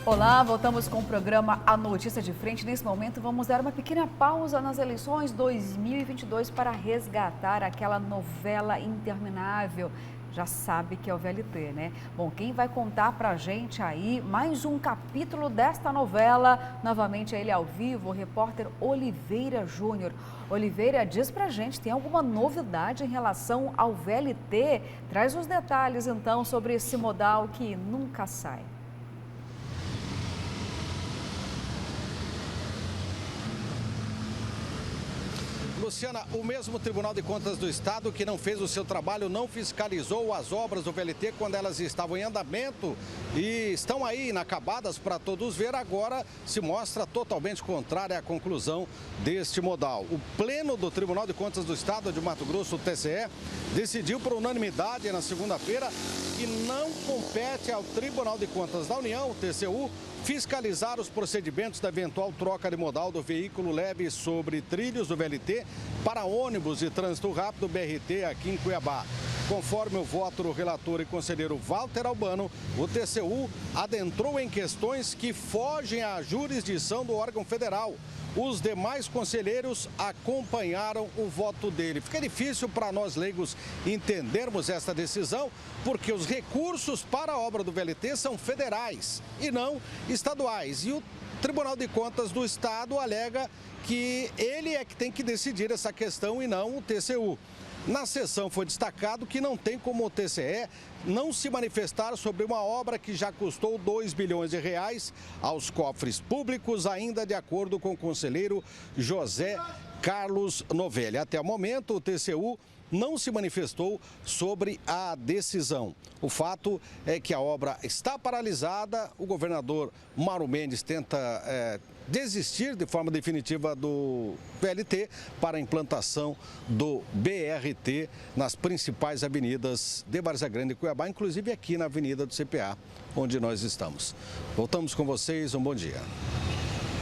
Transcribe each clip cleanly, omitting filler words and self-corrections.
Olá, voltamos com o programa A Notícia de Frente. Nesse momento, vamos dar uma pequena pausa nas eleições 2022 para resgatar aquela novela interminável. Já sabe que é o VLT, né? Bom, quem vai contar pra gente aí mais um capítulo desta novela, novamente ele ao vivo, o repórter Oliveira Júnior. Oliveira, diz pra gente, tem alguma novidade em relação ao VLT? Traz os detalhes, então, sobre esse modal que nunca sai. Luciana, o mesmo Tribunal de Contas do Estado que não fez o seu trabalho, não fiscalizou as obras do VLT quando elas estavam em andamento e estão aí inacabadas para todos ver, agora se mostra totalmente contrária à conclusão deste modal. O Pleno do Tribunal de Contas do Estado de Mato Grosso, o TCE, decidiu por unanimidade na segunda-feira que não compete ao Tribunal de Contas da União, o TCU, fiscalizar os procedimentos da eventual troca de modal do veículo leve sobre trilhos do VLT para ônibus e trânsito rápido BRT aqui em Cuiabá. Conforme o voto do relator e conselheiro Walter Albano, o TCU adentrou em questões que fogem à jurisdição do órgão federal. Os demais conselheiros acompanharam o voto dele. Fica difícil para nós leigos entendermos essa decisão, porque os recursos para a obra do VLT são federais e não estaduais. E o Tribunal de Contas do Estado alega que ele é que tem que decidir essa questão e não o TCU. Na sessão foi destacado que não tem como o TCE não se manifestar sobre uma obra que já custou 2 bilhões de reais aos cofres públicos, ainda de acordo com o conselheiro José Carlos Novelli. Até o momento, o TCU não se manifestou sobre a decisão. O fato é que a obra está paralisada, o governador Mauro Mendes tenta desistir de forma definitiva do VLT para a implantação do BRT nas principais avenidas de Várzea Grande e Cuiabá, inclusive aqui na Avenida do CPA, onde nós estamos. Voltamos com vocês, um bom dia.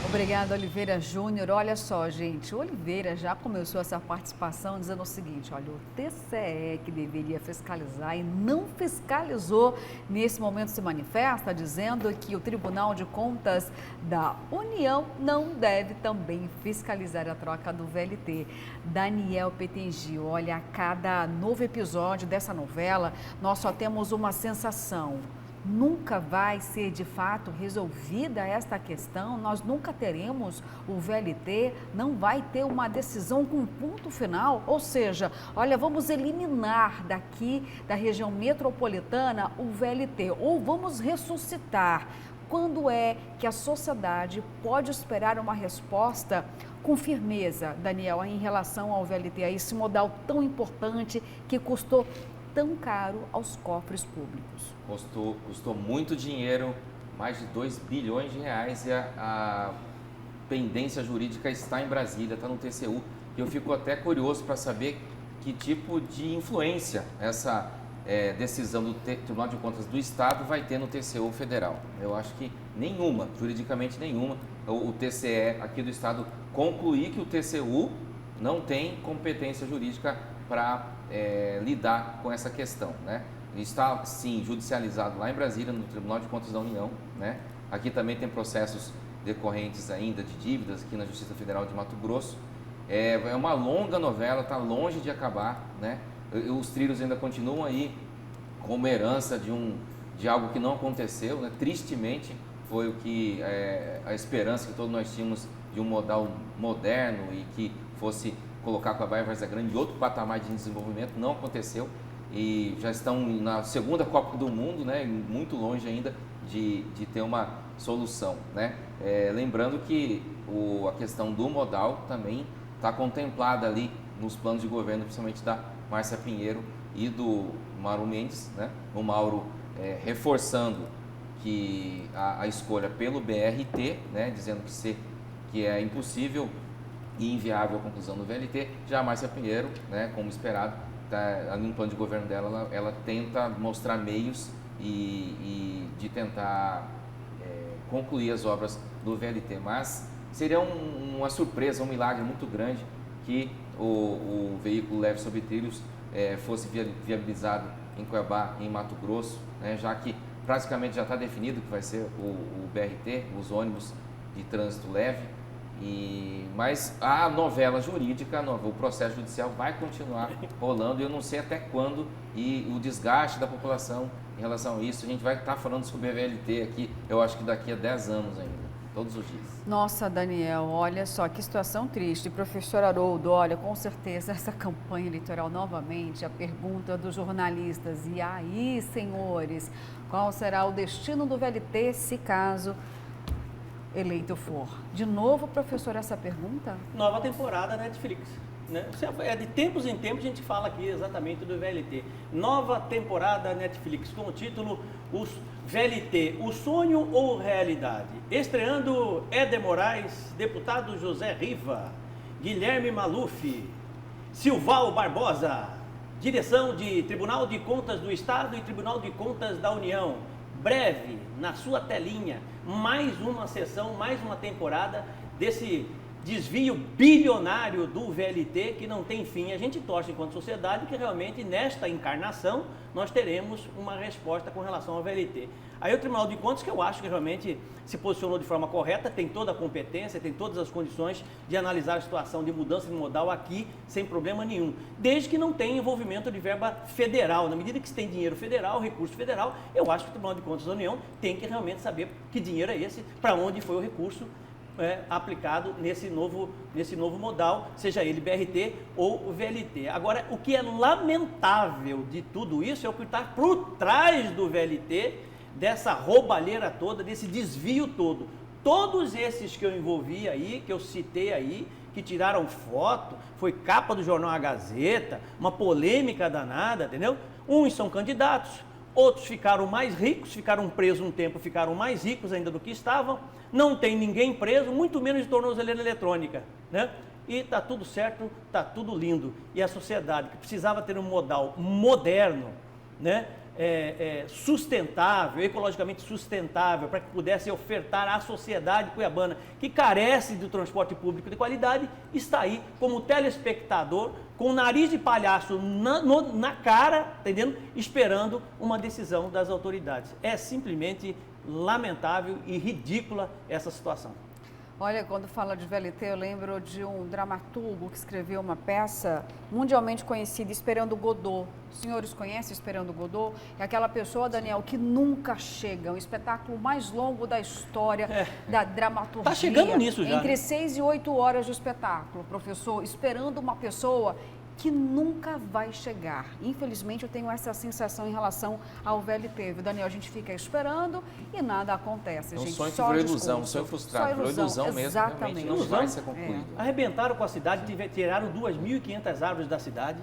Obrigada, Oliveira Júnior. Olha só, gente, o Oliveira já começou essa participação dizendo o seguinte, olha, o TCE que deveria fiscalizar e não fiscalizou, nesse momento se manifesta dizendo que o Tribunal de Contas da União não deve também fiscalizar a troca do VLT. Daniel Petengi, olha, a cada novo episódio dessa novela, nós só temos uma sensação. Nunca vai ser de fato resolvida esta questão, nós nunca teremos o VLT, não vai ter uma decisão com ponto final, ou seja, olha, vamos eliminar daqui da região metropolitana o VLT ou vamos ressuscitar. Quando é que a sociedade pode esperar uma resposta com firmeza, Daniel, em relação ao VLT, a esse modal tão importante que custou tão caro aos cofres públicos? Custou muito dinheiro, mais de 2 bilhões de reais, e a pendência jurídica está em Brasília, está no TCU. E eu fico até curioso para saber que tipo de influência essa decisão do Tribunal de Contas do Estado vai ter no TCU federal. Eu acho que nenhuma, juridicamente nenhuma. O TCE aqui do Estado concluir que o TCU não tem competência jurídica para lidar com essa questão, né? Está, sim, judicializado lá em Brasília, no Tribunal de Contas da União, né? Aqui também tem processos decorrentes ainda de dívidas aqui na Justiça Federal de Mato Grosso. É uma longa novela, está longe de acabar, né? Os trilhos ainda continuam aí como herança de algo que não aconteceu, né? Tristemente, foi o que a esperança que todos nós tínhamos de um modal moderno e que fosse colocar Cuiabá e Várzea Grande em outro patamar de desenvolvimento, não aconteceu. E já estão na segunda Copa do Mundo, né, muito longe ainda de ter uma solução, né? Lembrando que a questão do modal também está contemplada ali nos planos de governo, principalmente da Márcia Pinheiro e do Mauro Mendes, né? O Mauro reforçando que a escolha pelo BRT, né, dizendo que é impossível e inviável a conclusão do VLT. Já a Márcia Pinheiro, né, como esperado, ali no plano de governo dela, ela tenta mostrar meios e de tentar concluir as obras do VLT, mas seria uma surpresa, um milagre muito grande que o veículo leve sobre trilhos fosse viabilizado em Cuiabá, em Mato Grosso, né, já que praticamente já está definido que vai ser o BRT, os ônibus de trânsito leve. Mas a novela jurídica, o processo judicial vai continuar rolando e eu não sei até quando, e o desgaste da população em relação a isso. A gente vai estar falando sobre a VLT aqui, eu acho que daqui a 10 anos ainda, todos os dias. Nossa, Daniel, olha só que situação triste. Professor Haroldo, olha, com certeza essa campanha eleitoral novamente, a pergunta dos jornalistas, e aí, senhores, qual será o destino do VLT se caso eleito for? De novo, professor, essa pergunta? Nova temporada Netflix, né? De tempos em tempos a gente fala aqui exatamente do VLT. Nova temporada Netflix, com o título VLT, o sonho ou realidade? Estreando Éder Moraes, deputado José Riva, Guilherme Maluf, Silval Barbosa, direção de Tribunal de Contas do Estado e Tribunal de Contas da União. Breve, na sua telinha, mais uma sessão, mais uma temporada desse desvio bilionário do VLT que não tem fim. A gente torce enquanto sociedade que realmente nesta encarnação nós teremos uma resposta com relação ao VLT. Aí o Tribunal de Contas, que eu acho que realmente se posicionou de forma correta, tem toda a competência, tem todas as condições de analisar a situação de mudança de modal aqui sem problema nenhum, desde que não tenha envolvimento de verba federal. Na medida que se tem dinheiro federal, recurso federal, eu acho que o Tribunal de Contas da União tem que realmente saber que dinheiro é esse, para onde foi o recurso aplicado nesse novo modal, seja ele BRT ou VLT. Agora, o que é lamentável de tudo isso é o que está por trás do VLT, dessa roubalheira toda, desse desvio todo. Todos esses que eu envolvi aí, que eu citei aí, que tiraram foto, foi capa do jornal A Gazeta, uma polêmica danada, entendeu? Uns são candidatos, outros ficaram mais ricos, ficaram presos um tempo, ficaram mais ricos ainda do que estavam, não tem ninguém preso, muito menos de tornozeleira eletrônica, né? E está tudo certo, está tudo lindo. E a sociedade que precisava ter um modal moderno, né? Sustentável, ecologicamente sustentável, para que pudesse ofertar à sociedade cuiabana, que carece do transporte público de qualidade, está aí como telespectador, com o nariz de palhaço na cara, entendendo? Esperando uma decisão das autoridades. É simplesmente lamentável e ridícula essa situação. Olha, quando fala de VLT, eu lembro de um dramaturgo que escreveu uma peça mundialmente conhecida, Esperando Godot. Os senhores conhecem Esperando Godot? É aquela pessoa, Daniel, que nunca chega. O espetáculo mais longo da história da dramaturgia. Está chegando nisso já. Entre 6 e 8 horas de espetáculo, professor, esperando uma pessoa que nunca vai chegar. Infelizmente, eu tenho essa sensação em relação ao VLT. Daniel, a gente fica esperando e nada acontece. É um gente, sonho que só virou discurso, ilusão, um sonho frustrado, virou ilusão mesmo, exatamente. realmente não vai ser concluído. Arrebentaram com a cidade, tiraram 2.500 árvores da cidade.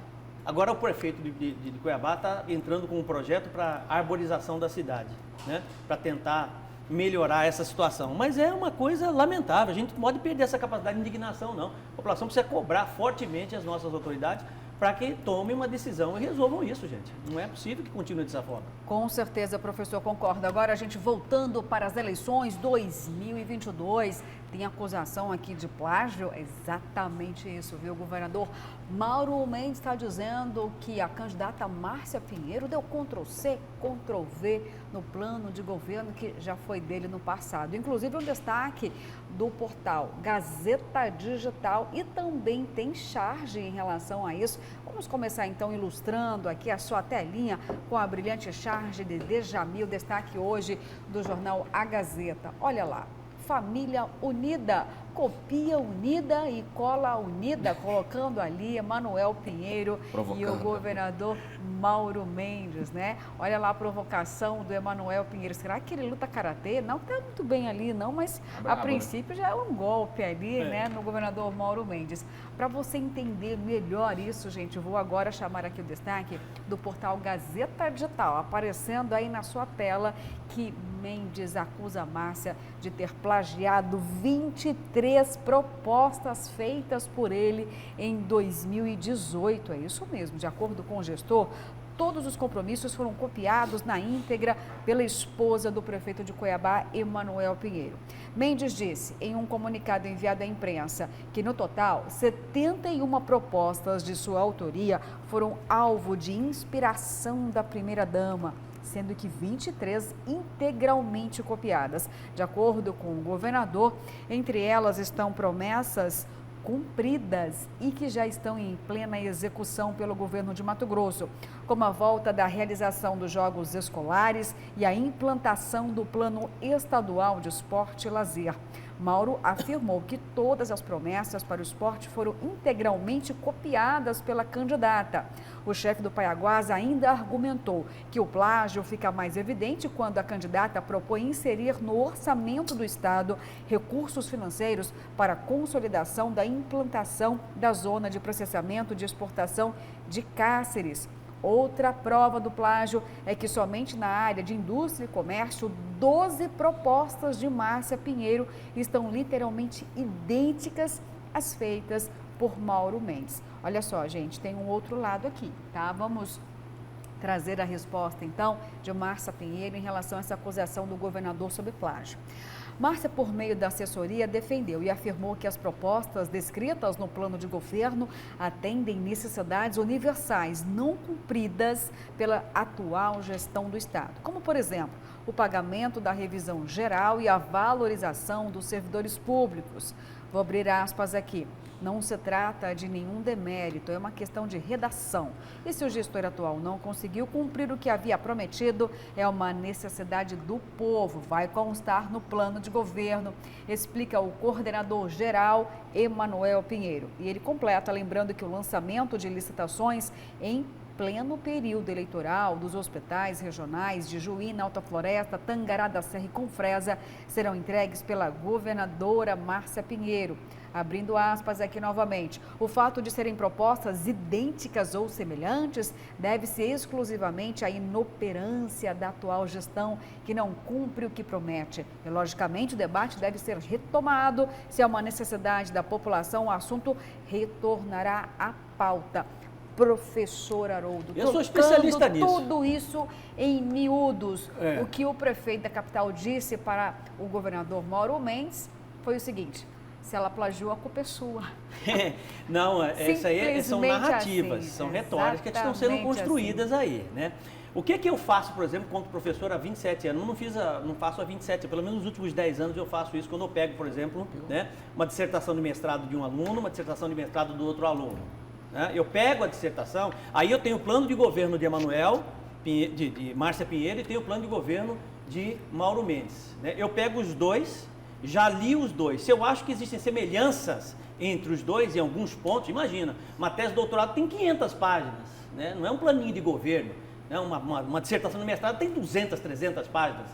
Agora o prefeito de Cuiabá está entrando com um projeto para arborização da cidade, né? Para tentar melhorar essa situação. Mas é uma coisa lamentável, a gente não pode perder essa capacidade de indignação, não. A população precisa cobrar fortemente as nossas autoridades para que tomem uma decisão e resolvam isso, gente. Não é possível que continue dessa forma. Com certeza, professor, concordo. Agora a gente voltando para as eleições 2022, tem acusação aqui de plágio, é exatamente isso, viu? O governador Mauro Mendes está dizendo que a candidata Márcia Pinheiro deu Ctrl+C, Ctrl+V no plano de governo que já foi dele no passado. Inclusive, um destaque do portal Gazeta Digital e também tem charge em relação a isso. Vamos começar então ilustrando aqui a sua telinha com a brilhante charge de Djamil, destaque hoje do jornal A Gazeta. Olha lá. Família unida, copia unida e cola unida, colocando ali Emanuel Pinheiro e o governador Mauro Mendes, né? Olha lá a provocação do Emanuel Pinheiro. Será que ele luta karatê? Não está muito bem ali, não, mas a princípio já é um golpe ali, né, no governador Mauro Mendes. Para você entender melhor isso, gente, eu vou agora chamar aqui o destaque do portal Gazeta Digital, aparecendo aí na sua tela que Mendes acusa Márcia de ter plagiado 23 propostas feitas por ele em 2018. É isso mesmo, de acordo com o gestor, todos os compromissos foram copiados na íntegra pela esposa do prefeito de Cuiabá, Emanuel Pinheiro. Mendes disse em um comunicado enviado à imprensa que, no total, 71 propostas de sua autoria foram alvo de inspiração da primeira-dama. sendo que 23 integralmente copiadas. De acordo com o governador, entre elas estão promessas cumpridas e que já estão em plena execução pelo governo de Mato Grosso, como a volta da realização dos Jogos Escolares e a implantação do Plano Estadual de Esporte e Lazer. Mauro afirmou que todas as promessas para o esporte foram integralmente copiadas pela candidata. O chefe do Paiaguás ainda argumentou que o plágio fica mais evidente quando a candidata propõe inserir no orçamento do Estado recursos financeiros para a consolidação da implantação da zona de processamento de exportação de Cáceres. Outra prova do plágio é que somente na área de indústria e comércio, 12 propostas de Márcia Pinheiro estão literalmente idênticas às feitas por Mauro Mendes. Olha só, gente, tem um outro lado aqui, tá? Vamos trazer a resposta, então, de Márcia Pinheiro em relação a essa acusação do governador sobre plágio. Márcia, por meio da assessoria, defendeu e afirmou que as propostas descritas no plano de governo atendem necessidades universais não cumpridas pela atual gestão do Estado, como, por exemplo, o pagamento da revisão geral e a valorização dos servidores públicos. Vou abrir aspas aqui. Não se trata de nenhum demérito, é uma questão de redação. E se o gestor atual não conseguiu cumprir o que havia prometido, é uma necessidade do povo, vai constar no plano de governo, explica o coordenador geral, Emanuel Pinheiro. E ele completa, lembrando que o lançamento de licitações em pleno período eleitoral dos hospitais regionais de Juína, Alta Floresta, Tangará da Serra e Confresa serão entregues pela governadora Márcia Pinheiro. Abrindo aspas aqui novamente, o fato de serem propostas idênticas ou semelhantes deve-se exclusivamente à inoperância da atual gestão, que não cumpre o que promete. E, logicamente, o debate deve ser retomado. Se há uma necessidade da população, o assunto retornará à pauta. Professor Haroldo, eu sou especialista nisso. Tudo isso em miúdos. O que o prefeito da capital disse para o governador Mauro Mendes foi o seguinte: se ela plagiou, a culpa é sua. Não, essa aí são narrativas, assim, são retóricas que estão sendo construídas assim. Aí, né? O que eu faço, por exemplo, como professor há 27 anos? Não faço há 27, pelo menos nos últimos 10 anos eu faço isso quando eu pego, por exemplo, né, uma dissertação de mestrado de um aluno, uma dissertação de mestrado do outro aluno. Né? Eu pego a dissertação, aí eu tenho o plano de governo de Emanuel, de Márcia Pinheiro, e tenho o plano de governo de Mauro Mendes. Né? Eu pego os dois, já li os dois. Se eu acho que existem semelhanças entre os dois em alguns pontos, imagina, uma tese de doutorado tem 500 páginas, né? Não é um planinho de governo, né? Uma dissertação de mestrado tem 200, 300 páginas.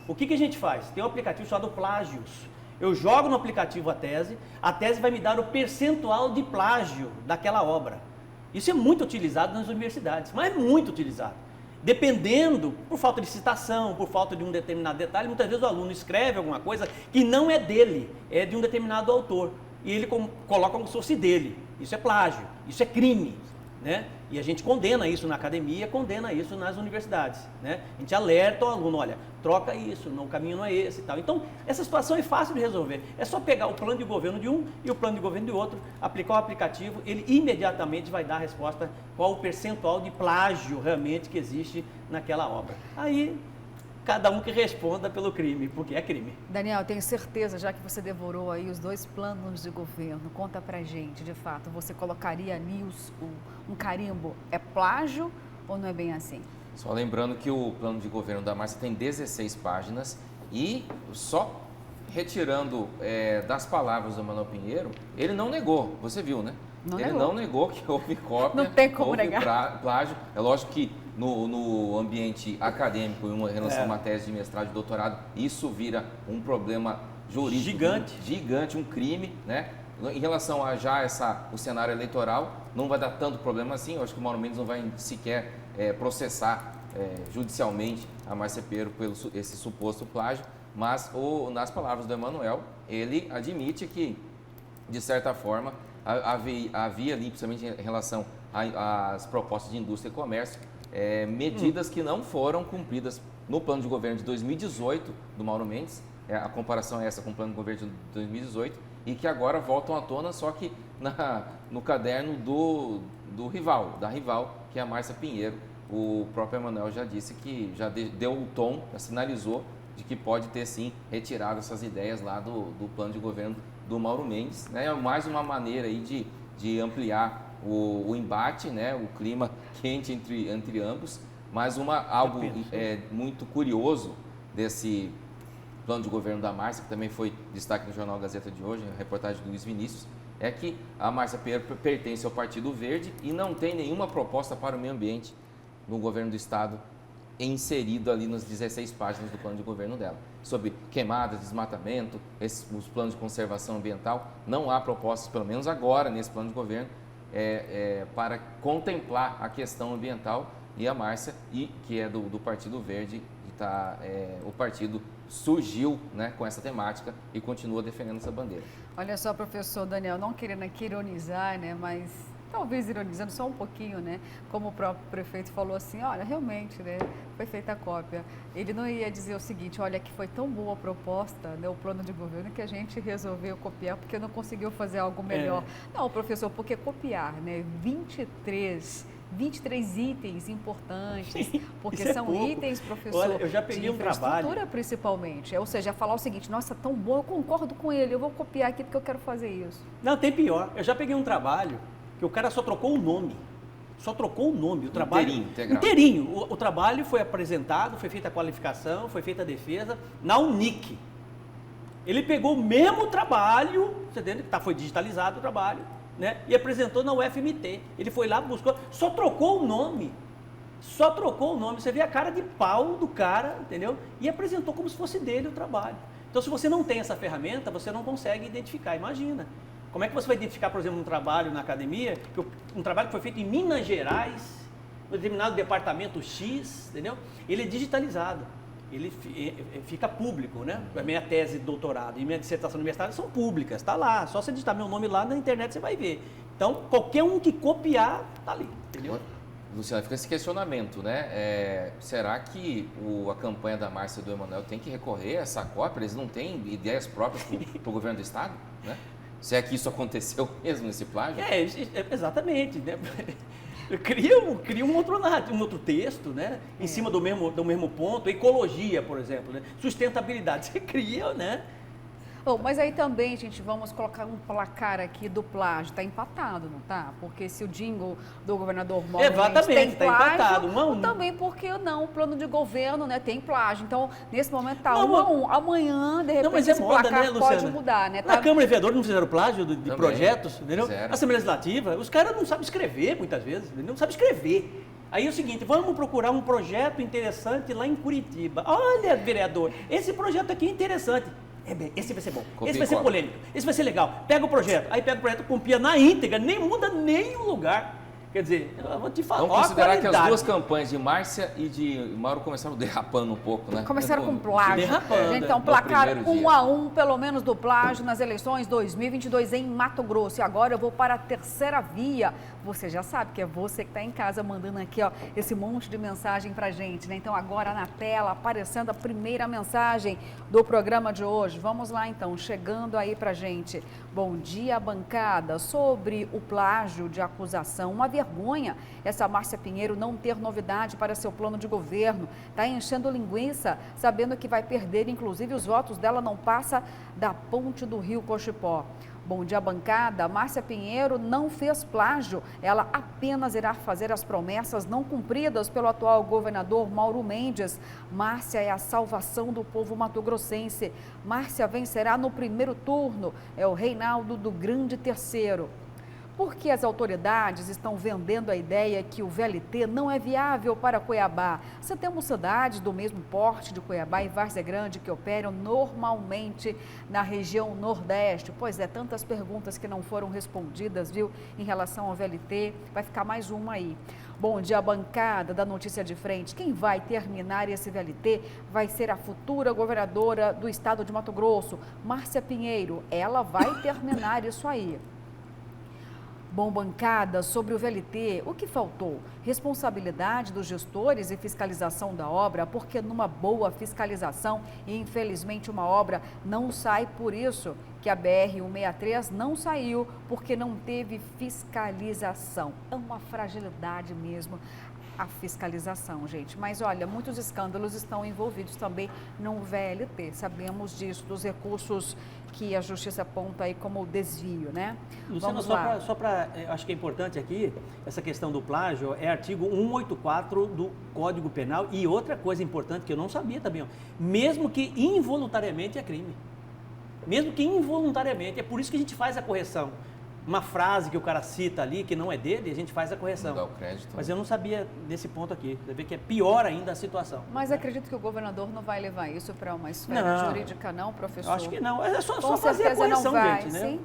O que a gente faz? Tem um aplicativo chamado Plágios. Eu jogo no aplicativo a tese vai me dar o percentual de plágio daquela obra. Isso é muito utilizado nas universidades, mas é muito utilizado. Dependendo, por falta de citação, por falta de um determinado detalhe, muitas vezes o aluno escreve alguma coisa que não é dele, é de um determinado autor. E ele coloca como se fosse dele. Isso é plágio, isso é crime. Né? E a gente condena isso na academia, condena isso nas universidades. Né? A gente alerta o aluno, olha, troca isso, o caminho não é esse e tal. Então, essa situação é fácil de resolver. É só pegar o plano de governo de um e o plano de governo do outro, aplicar o aplicativo, ele imediatamente vai dar a resposta qual o percentual de plágio realmente que existe naquela obra. Aí, cada um que responda pelo crime, porque é crime. Daniel, eu tenho certeza, já que você devorou aí os dois planos de governo, conta pra gente, de fato, você colocaria ali um carimbo, é plágio ou não é bem assim? Só lembrando que o plano de governo da Márcia tem 16 páginas e só retirando das palavras do Manuel Pinheiro, ele não negou, você viu, né? Não negou que houve cópia, não tem como houve negar. Plágio. É lógico que no ambiente acadêmico, em relação a uma tese de mestrado e doutorado, isso vira um problema jurídico gigante, um crime, né? Em relação a o cenário eleitoral, não vai dar tanto problema assim. Eu acho que o Mauro Mendes não vai sequer processar judicialmente a Márcia Pinheiro pelo esse suposto plágio, mas nas palavras do Emanuel, ele admite que, de certa forma, havia ali, principalmente em relação às propostas de indústria e comércio, medidas que não foram cumpridas no plano de governo de 2018 do Mauro Mendes, a comparação é essa com o plano de governo de 2018, e que agora voltam à tona, só que no caderno da rival, que é a Márcia Pinheiro. o próprio Emanuel já disse que já deu o tom, já sinalizou de que pode ter sim retirado essas ideias lá do plano de governo do Mauro Mendes, né? É mais uma maneira aí de ampliar o embate, né? O clima quente entre ambos, mas algo muito curioso desse plano de governo da Márcia, que também foi destaque no Jornal Gazeta de hoje, a reportagem do Luiz Vinícius, é que a Márcia Pinheiro pertence ao Partido Verde e não tem nenhuma proposta para o meio ambiente no governo do Estado inserido ali nas 16 páginas do plano de governo dela. Sobre queimadas, desmatamento, os planos de conservação ambiental, não há propostas, pelo menos agora, nesse plano de governo, para contemplar a questão ambiental. E a Márcia, que é do Partido Verde, o partido surgiu, né, com essa temática e continua defendendo essa bandeira. Olha só, professor Daniel, não querendo aqui ironizar, né, mas talvez ironizando só um pouquinho, né, como o próprio prefeito falou assim, olha, realmente, né, foi feita a cópia. Ele não ia dizer o seguinte, olha, que foi tão boa a proposta, né, o plano de governo, que a gente resolveu copiar porque não conseguiu fazer algo melhor. Não, professor, porque copiar, né, 23 itens importantes, porque são itens, professor, olha, eu já peguei de infraestrutura principalmente. Ou seja, falar o seguinte, nossa, tão bom, eu concordo com ele, eu vou copiar aqui porque eu quero fazer isso. Não, tem pior. Eu já peguei um trabalho que o cara só trocou o nome. Só trocou o nome, o trabalho inteirinho. O trabalho foi apresentado, foi feita a qualificação, foi feita a defesa na Unic. Ele pegou o mesmo trabalho, você entende? Foi digitalizado o trabalho, né? E apresentou na UFMT. Ele foi lá, buscou, só trocou o nome. Só trocou o nome. Você vê a cara de pau do cara, entendeu? E apresentou como se fosse dele o trabalho. Então, se você não tem essa ferramenta, você não consegue identificar. Imagina. Como é que você vai identificar, por exemplo, um trabalho na academia, um trabalho que foi feito em Minas Gerais, no determinado departamento X, entendeu? Ele é digitalizado. Ele fica público, né? A minha tese de doutorado e minha dissertação universitária são públicas, está lá. Só você digitar meu nome lá na internet você vai ver. Então, qualquer um que copiar, está ali, entendeu? Luciana, fica esse questionamento, né? Será que a campanha da Márcia e do Emanuel tem que recorrer a essa cópia? Eles não têm ideias próprias para o governo do Estado, né? Se é que isso aconteceu mesmo nesse plágio? Exatamente, né? Cria um outro texto, né? Em cima do mesmo ponto, ecologia, por exemplo, né? Sustentabilidade, você cria, né? Bom, mas aí também, gente, vamos colocar um placar aqui do plágio. Está empatado, não tá? Porque se o jingle do governador Mauro Mendes tem tá plágio, empatado, 1 a 1. Também porque não, o plano de governo, né, tem plágio. Então, nesse momento tá 1 a 1. Amanhã, de repente, esse moda, placar, né, pode mudar, né? Na Câmara de Vereadores não fizeram plágio de projetos, entendeu? Fizeram. Assembleia Legislativa, os caras não sabem escrever muitas vezes, não sabem escrever. Aí é o seguinte, vamos procurar um projeto interessante lá em Curitiba. Olha, vereador, esse projeto aqui é interessante. Esse vai ser bom, esse vai ser polêmico, esse vai ser legal. Pega o projeto, aí pega o projeto, copia na íntegra, nem muda nenhum lugar. Quer dizer, eu vou te falar. Vamos considerar que as duas campanhas de Márcia e de Mauro começaram derrapando um pouco, né? Começaram com plágio. Derrapando. Gente, então, placar 1 a 1, pelo menos, do plágio nas eleições 2022 em Mato Grosso. E agora eu vou para a terceira via. Você já sabe que é você que está em casa mandando aqui, ó, esse monte de mensagem pra gente, né? Então, agora na tela, aparecendo a primeira mensagem do programa de hoje. Vamos lá, então, chegando aí pra gente. Bom dia, bancada. Sobre o plágio de acusação, uma vergonha essa Márcia Pinheiro não ter novidade para seu plano de governo. Está enchendo linguiça, sabendo que vai perder, inclusive os votos dela não passa da ponte do Rio Cochipó. Bom dia, bancada. Márcia Pinheiro não fez plágio, ela apenas irá fazer as promessas não cumpridas pelo atual governador Mauro Mendes. Márcia é a salvação do povo mato-grossense. Márcia vencerá no primeiro turno, é o Reinaldo do Grande Terceiro. Por que as autoridades estão vendendo a ideia que o VLT não é viável para Cuiabá? Se temos cidades do mesmo porte de Cuiabá e Várzea Grande que operam normalmente na região Nordeste. Pois é, tantas perguntas que não foram respondidas, viu, em relação ao VLT. Vai ficar mais uma aí. Bom dia, bancada da Notícia de Frente. Quem vai terminar esse VLT vai ser a futura governadora do estado de Mato Grosso, Márcia Pinheiro. Ela vai terminar isso aí. Bom, bancada, sobre o VLT, o que faltou? Responsabilidade dos gestores e fiscalização da obra, porque numa boa fiscalização, e infelizmente uma obra não sai por isso, que a BR-163 não saiu, porque não teve fiscalização. É uma fragilidade mesmo. a fiscalização, gente. Mas olha, muitos escândalos estão envolvidos também no VLT. Sabemos disso, dos recursos que a Justiça aponta aí como desvio, né? Luciana, Vamos lá. acho que é importante aqui, essa questão do plágio, é artigo 184 do Código Penal. E outra coisa importante que eu não sabia também, ó, mesmo que involuntariamente é crime. Mesmo que involuntariamente, é por isso que a gente faz a correção. Uma frase que o cara cita ali, que não é dele, a gente faz a correção. Não dá o crédito. Mas eu não sabia desse ponto aqui. Você vê que é pior ainda a situação. Mas acredito que o governador não vai levar isso para uma esfera jurídica, não, professor? Eu acho que não. É só Com fazer a certeza correção, não vai, gente, né? sim?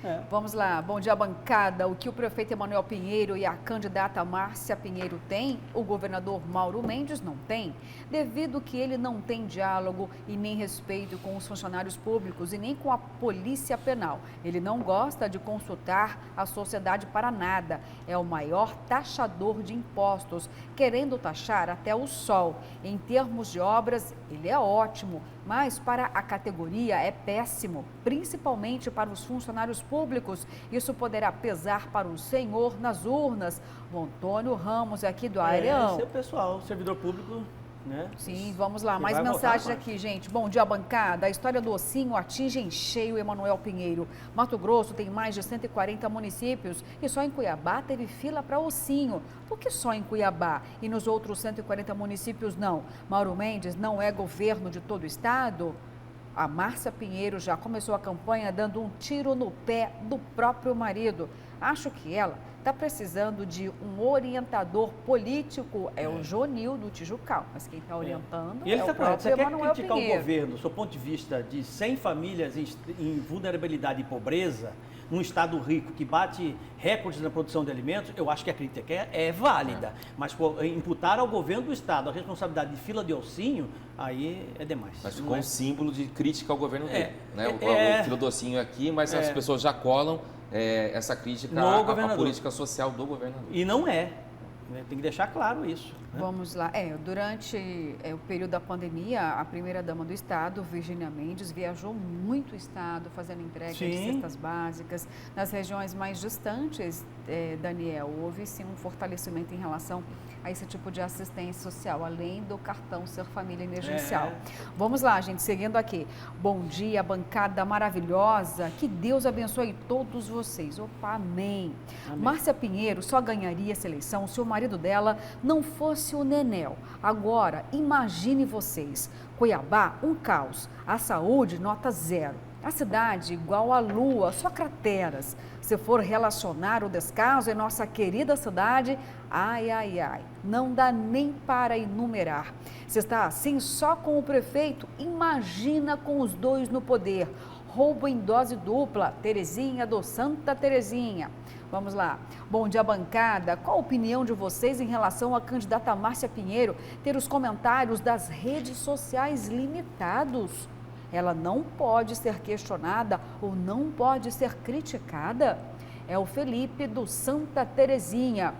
É. Vamos lá, bom dia, bancada. O que o prefeito Emanuel Pinheiro e a candidata Márcia Pinheiro têm, o governador Mauro Mendes não tem, devido que ele não tem diálogo e nem respeito com os funcionários públicos e nem com a polícia penal. Ele não gosta de consultar a sociedade para nada. É o maior taxador de impostos, querendo taxar até o sol. Em termos de obras, ele é ótimo, mas para a categoria é péssimo, principalmente para os funcionários públicos. Isso poderá pesar para o senhor nas urnas. O Antônio Ramos, aqui do Areão. Esse é o pessoal, servidor público, né? Sim, vamos lá, mais vai mensagens votar, aqui, gente. Bom dia, bancada. A história do ossinho atinge em cheio Emanuel Pinheiro. Mato Grosso tem mais de 140 municípios e só em Cuiabá teve fila para ossinho. Por que só em Cuiabá e nos outros 140 municípios não? Mauro Mendes não é governo de todo o estado? A Márcia Pinheiro já começou a campanha dando um tiro no pé do próprio marido. Acho que ela está precisando de um orientador político, é o Jonil do Tijucal, mas quem está orientando E ele é está o correto. próprio Você quer Emanuel criticar o Pinheiro. governo, do seu ponto de vista de 100 famílias em vulnerabilidade e pobreza, num estado rico que bate recordes na produção de alimentos, eu acho que a crítica é válida. Mas imputar ao governo do estado a responsabilidade de fila de ossinho, aí é demais. Mas ficou um símbolo de crítica ao governo dele. Né? O filo docinho aqui, mas as pessoas já colam essa crítica à política social do governador. E não é. Né? Tem que deixar claro isso. Né? Vamos lá. Durante o período da pandemia, a primeira-dama do Estado, Virgínia Mendes, viajou muito o Estado fazendo entrega de cestas básicas. Nas regiões mais distantes, Daniel, houve sim um fortalecimento em relação a esse tipo de assistência social, além do cartão Ser Família Emergencial. Vamos lá, gente, seguindo aqui. Bom dia, bancada maravilhosa. Que Deus abençoe todos vocês. Opa, amém. Márcia Pinheiro só ganharia essa eleição se o marido dela não fosse o Nenel. Agora, imagine vocês. Cuiabá, um caos. A saúde, nota 0. A cidade, igual a lua, só crateras. Se for relacionar o descaso em nossa querida cidade, ai, ai, ai, não dá nem para enumerar. Se está assim só com o prefeito, imagina com os dois no poder. Roubo em dose dupla, Terezinha do Santa Terezinha. Vamos lá. Bom dia, bancada. Qual a opinião de vocês em relação à candidata Márcia Pinheiro ter os comentários das redes sociais limitados? Ela não pode ser questionada ou não pode ser criticada? É o Felipe do Santa Terezinha.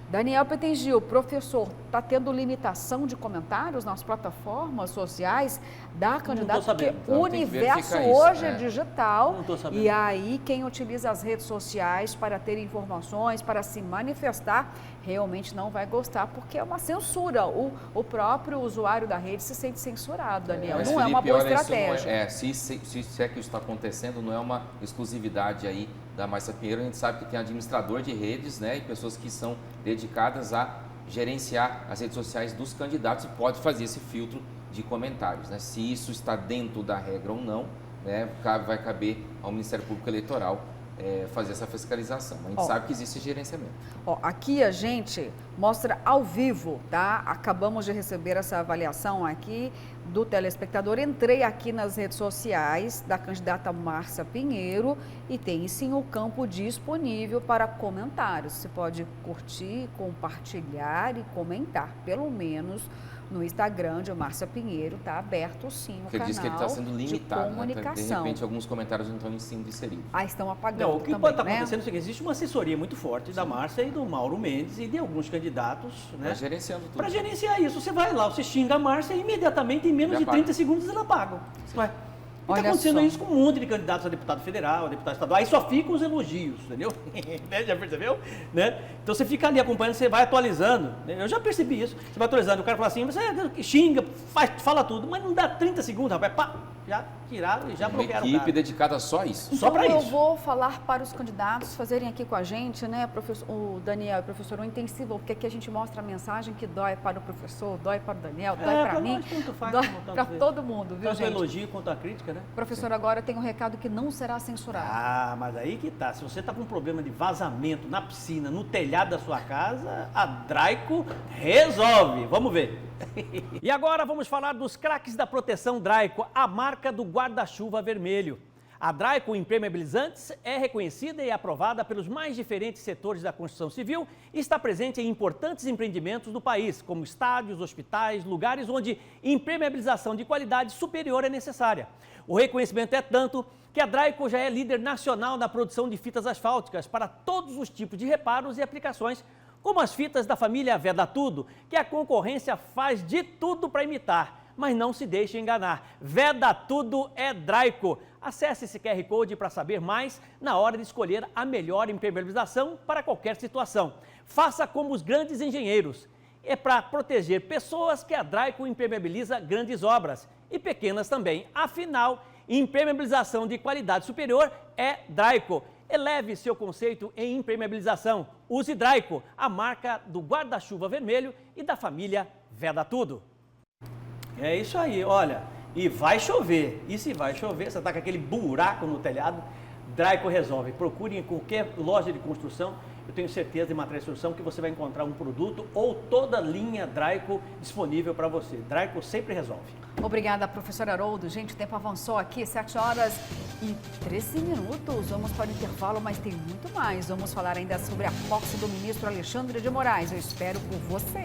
Daniel Petengil, professor, está tendo limitação de comentários nas plataformas sociais da candidata? Porque o universo hoje é digital. Não estou sabendo. E aí quem utiliza as redes sociais para ter informações, para se manifestar, realmente não vai gostar, porque é uma censura. O próprio usuário da rede se sente censurado, Daniel. Mas, não Felipe, é uma boa olha, estratégia. Se é que isso está acontecendo, não é uma exclusividade aí da Márcia Pinheiro. A gente sabe que tem administrador de redes, né, e pessoas que são dedicadas a gerenciar as redes sociais dos candidatos e pode fazer esse filtro de comentários, né? Se isso está dentro da regra ou não, né, vai caber ao Ministério Público Eleitoral fazer essa fiscalização. A gente sabe que existe gerenciamento. Aqui a gente mostra ao vivo, tá? Acabamos de receber essa avaliação aqui do telespectador. Entrei aqui nas redes sociais da candidata Márcia Pinheiro e tem sim o campo disponível para comentários. Você pode curtir, compartilhar e comentar, pelo menos no Instagram de Márcia Pinheiro, está aberto sim o canal Ele diz que ele está sendo limitado, de comunicação. Né? De repente, alguns comentários não estão sendo inseridos. Estão apagando não, o que também, pode estar né? acontecendo é que existe uma assessoria muito forte da Márcia e do Mauro Mendes e de alguns candidatos, né? Gerenciando tudo. Para gerenciar isso, você vai lá, você xinga a Márcia e imediatamente, em menos de 30 segundos, ela apaga. E está acontecendo isso com um monte de candidatos a deputado federal, a deputado estadual. Aí só ficam os elogios, entendeu? Já percebeu? Né? Então você fica ali acompanhando, você vai atualizando. Né? Eu já percebi isso. Você vai atualizando, o cara fala assim, você xinga, fala tudo, mas não dá 30 segundos, rapaz, pá, já tiraram e já bloquearam o Uma cara. equipe dedicada só a isso. Então, Só para eu isso. vou falar para os candidatos fazerem aqui com a gente, né, professor, o Daniel e o professor, um intensivo, porque aqui a gente mostra a mensagem que dói para o professor, dói para o Daniel, dói para mim, nós, tanto faz, dói como para tanto todo mundo, viu, Tanto o gente? elogio quanto a crítica, né? Professor, agora tem um recado que não será censurado. Ah, mas aí que tá. Se você tá com um problema de vazamento na piscina, no telhado da sua casa, a Draico resolve. Vamos ver. E agora vamos falar dos craques da proteção Draico, a marca do guarda-chuva vermelho. A Draico Impermeabilizantes é reconhecida e aprovada pelos mais diferentes setores da construção civil e está presente em importantes empreendimentos do país, como estádios, hospitais, lugares onde impermeabilização de qualidade superior é necessária. O reconhecimento é tanto que a Draico já é líder nacional na produção de fitas asfálticas para todos os tipos de reparos e aplicações, como as fitas da família Veda Tudo, que a concorrência faz de tudo para imitar. Mas não se deixe enganar, Veda Tudo é Draico. Acesse esse QR Code para saber mais na hora de escolher a melhor impermeabilização para qualquer situação. Faça como os grandes engenheiros. É para proteger pessoas que a Draico impermeabiliza grandes obras e pequenas também. Afinal, impermeabilização de qualidade superior é Draico. Eleve seu conceito em impermeabilização. Use Draico, a marca do guarda-chuva vermelho e da família Veda Tudo. É isso aí, olha, e vai chover. E se vai chover, você está com aquele buraco no telhado, Draico resolve. Procure em qualquer loja de construção, eu tenho certeza, de material de construção, que você vai encontrar um produto ou toda a linha Draico disponível para você. Draico sempre resolve. Obrigada, professor Haroldo. Gente, o tempo avançou aqui, 7h13. Vamos para o intervalo, mas tem muito mais. Vamos falar ainda sobre a posse do ministro Alexandre de Moraes. Eu espero por você.